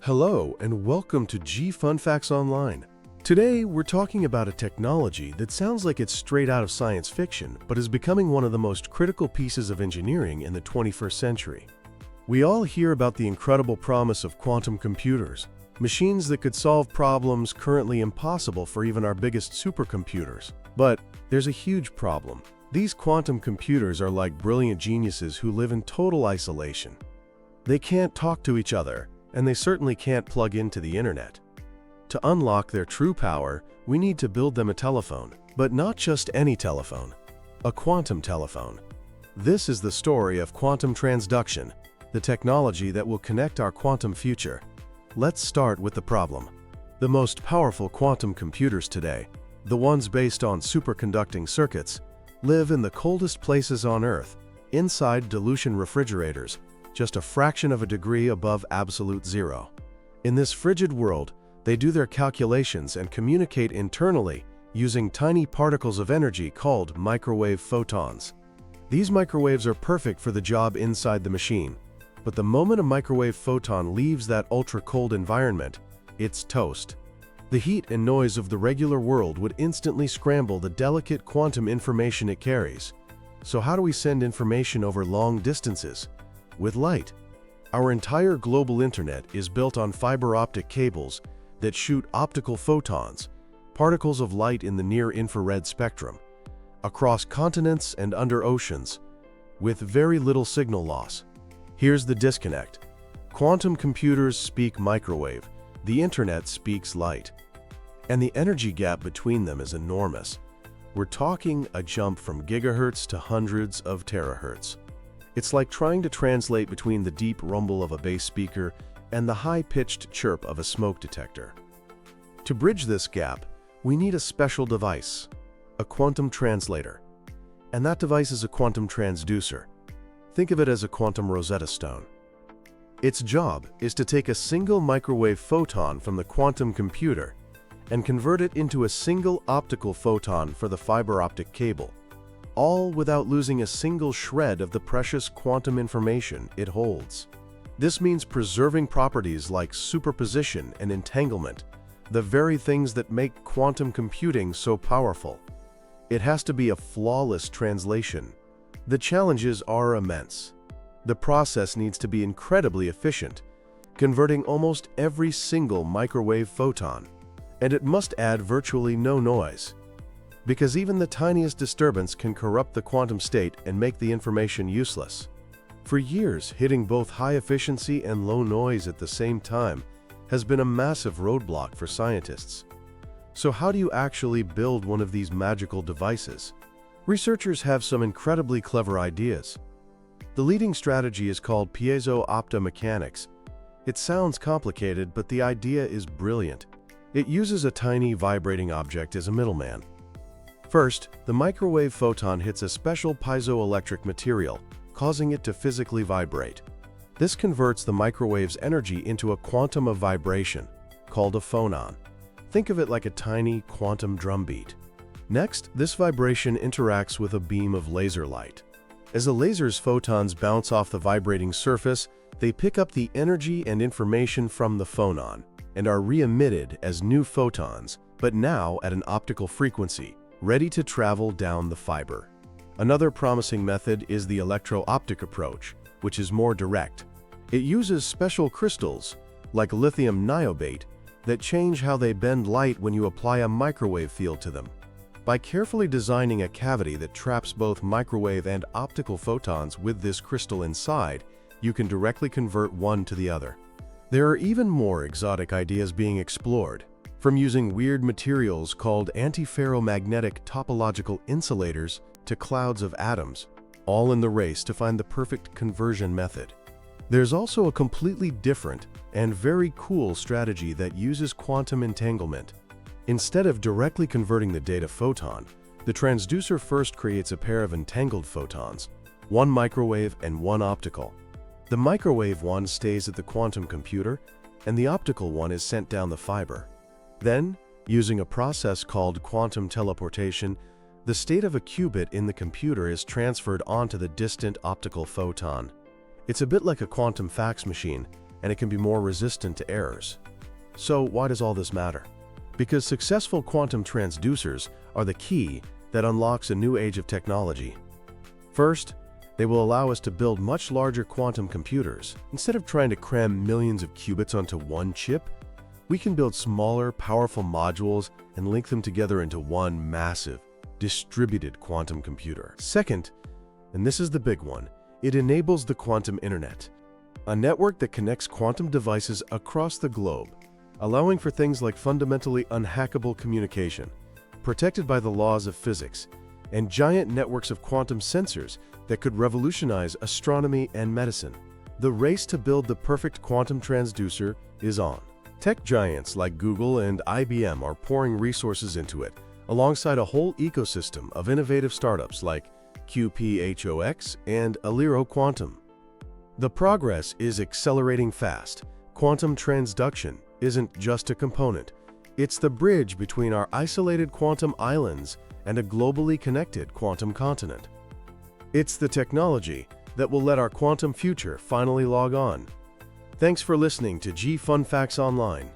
Hello and welcome to G Fun Facts Online. Today we're talking about a technology that sounds like it's straight out of science fiction, but is becoming one of the most critical pieces of engineering in the 21st century. We all hear about the incredible promise of quantum computers, machines that could solve problems currently impossible for even our biggest supercomputers. But there's a huge problem. These quantum computers are like brilliant geniuses who live in total isolation. They can't talk to each other, and they certainly can't plug into the internet. To unlock their true power, we need to build them a telephone, but not just any telephone, a quantum telephone. This is the story of quantum transduction, the technology that will connect our quantum future. Let's start with the problem. The most powerful quantum computers today, the ones based on superconducting circuits, live in the coldest places on Earth, inside dilution refrigerators, just a fraction of a degree above absolute zero. In this frigid world, they do their calculations and communicate internally using tiny particles of energy called microwave photons. These microwaves are perfect for the job inside the machine, but the moment a microwave photon leaves that ultra-cold environment, it's toast. The heat and noise of the regular world would instantly scramble the delicate quantum information it carries. So how do we send information over long distances? With light. Our entire global internet is built on fiber optic cables that shoot optical photons, particles of light in the near-infrared spectrum, across continents and under oceans, with very little signal loss. Here's the disconnect. Quantum computers speak microwave, the internet speaks light. And the energy gap between them is enormous. We're talking a jump from gigahertz to hundreds of terahertz. It's like trying to translate between the deep rumble of a bass speaker and the high-pitched chirp of a smoke detector. To bridge this gap, we need a special device, a quantum translator. And that device is a quantum transducer. Think of it as a quantum Rosetta Stone. Its job is to take a single microwave photon from the quantum computer and convert it into a single optical photon for the fiber optic cable, all without losing a single shred of the precious quantum information it holds. This means preserving properties like superposition and entanglement, the very things that make quantum computing so powerful. It has to be a flawless translation. The challenges are immense. The process needs to be incredibly efficient, converting almost every single microwave photon, and it must add virtually no noise, because even the tiniest disturbance can corrupt the quantum state and make the information useless. For years, hitting both high efficiency and low noise at the same time has been a massive roadblock for scientists. So how do you actually build one of these magical devices? Researchers have some incredibly clever ideas. The leading strategy is called piezo-optomechanics. It sounds complicated, but the idea is brilliant. It uses a tiny vibrating object as a middleman. First, the microwave photon hits a special piezoelectric material, causing it to physically vibrate. This converts the microwave's energy into a quantum of vibration, called a phonon. Think of it like a tiny quantum drumbeat. Next, this vibration interacts with a beam of laser light. As the laser's photons bounce off the vibrating surface, they pick up the energy and information from the phonon and are re-emitted as new photons, but now at an optical frequency, ready to travel down the fiber. Another promising method is the electro-optic approach, which is more direct. It uses special crystals, like lithium niobate, that change how they bend light when you apply a microwave field to them. By carefully designing a cavity that traps both microwave and optical photons with this crystal inside, you can directly convert one to the other. There are even more exotic ideas being explored, from using weird materials called antiferromagnetic topological insulators to clouds of atoms, all in the race to find the perfect conversion method. There's also a completely different and very cool strategy that uses quantum entanglement. Instead of directly converting the data photon, the transducer first creates a pair of entangled photons, one microwave and one optical. The microwave one stays at the quantum computer, and the optical one is sent down the fiber. Then, using a process called quantum teleportation, the state of a qubit in the computer is transferred onto the distant optical photon. It's a bit like a quantum fax machine, and it can be more resistant to errors. So why does all this matter? Because successful quantum transducers are the key that unlocks a new age of technology. First, they will allow us to build much larger quantum computers. Instead of trying to cram millions of qubits onto one chip, we can build smaller, powerful modules and link them together into one massive, distributed quantum computer. Second, and this is the big one, it enables the quantum internet, a network that connects quantum devices across the globe, allowing for things like fundamentally unhackable communication, protected by the laws of physics, and giant networks of quantum sensors that could revolutionize astronomy and medicine. The race to build the perfect quantum transducer is on. Tech giants like Google and IBM are pouring resources into it, alongside a whole ecosystem of innovative startups like QPHOX and Aliro Quantum. The progress is accelerating fast. Quantum transduction isn't just a component. It's the bridge between our isolated quantum islands and a globally connected quantum continent. It's the technology that will let our quantum future finally log on. Thanks for listening to G Fun Facts Online.